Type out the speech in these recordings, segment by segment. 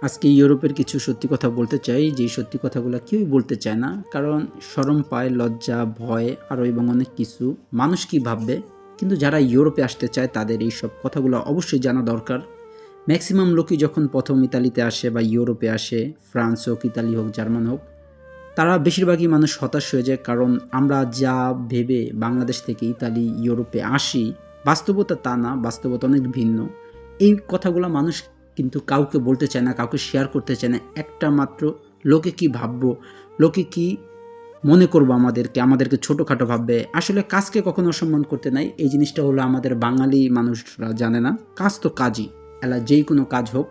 আজকে ইউরোপের কিছু সত্যি কথা বলতে চাই, যেই সত্যি কথাগুলো কেউই বলতে চায় না। কারণ শরম পায়, লজ্জা, ভয় আরও এবং অনেক কিছু। মানুষ কি ভাববে? কিন্তু যারা ইউরোপে আসতে চায় তাদের এইসব কথাগুলো অবশ্যই জানা দরকার। ম্যাক্সিমাম লোকই যখন প্রথম ইতালিতে আসে বা ইউরোপে আসে, ফ্রান্স হোক, ইতালি হোক, জার্মান হোক, তারা বেশিরভাগই মানুষ হতাশ হয়ে যায়। কারণ আমরা যা ভেবে বাংলাদেশ থেকে ইতালি, ইউরোপে আসি, বাস্তবতা তা না, বাস্তবতা অনেক ভিন্ন। এই কথাগুলো মানুষ কিন্তু কাউকে বলতে চায় না, কাউকে শেয়ার করতে চায় না। একটা মাত্র লোকে কি ভাববো, লোকে কি মনে করবো আমাদেরকে ছোটোখাটো ভাববে। আসলে কাজকে কখনো অসম্মান করতে নাই, এই জিনিসটা হলো আমাদের বাঙালি মানুষরা জানে না। কাজ তো কাজই, এলা যেই কোনো কাজ হোক।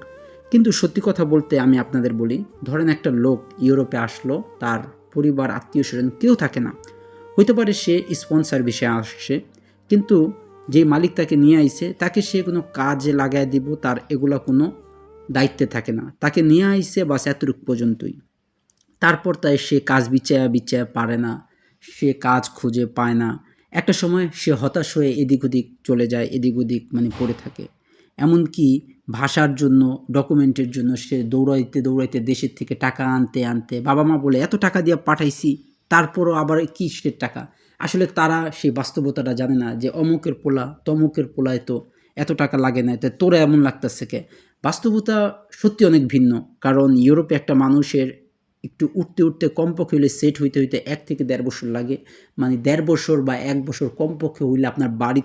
কিন্তু সত্যি কথা বলতে আমি আপনাদের বলি, ধরেন একটা লোক ইউরোপে আসলো, তার পরিবার, আত্মীয়-স্বজন কেউ থাকে না। হইতে পারে সে স্পন্সর বিষয়ে আসছে, কিন্তু যে মালিক তাকে নিয়ে আইছে, তাকে সে কোনো কাজে লাগায় দিব, তার এগুলা কোনো দায়িত্বে থাকে না। তাকে নিয়ে আইছে বাস এতটুক পর্যন্তই। তারপর তাই সে কাজ বিচায়া পারে না, সে কাজ খুঁজে পায় না। একটা সময় সে হতাশ হয়ে এদিক ওদিক চলে যায়, এদিক ওদিক মানে পড়ে থাকে। এমনকি ভাষার জন্য, ডকুমেন্টের জন্য সে দৌড়াইতে দেশের থেকে টাকা আনতে বাবা-মা বলে, "এত টাকা দিয়ে পাঠাইছি, তারপরও আবার কিসের টাকা?" আসলে তারা সেই বাস্তবতাটা জানে না যে অমুকের পোলা, তমুকের পোলায় তো এত টাকা লাগে নাই, তা তোরে এমন লাগতাছে কে? বাস্তবতা সত্যি অনেক ভিন্ন। কারণ ইউরোপে একটা মানুষের একটু উঠতে কমপক্ষে হইলে সেট হইতে ১ থেকে ১.৫ বছর লাগে। মানে ১.৫ বছর বা ১ বছর কমপক্ষে হইলে আপনার বাড়ির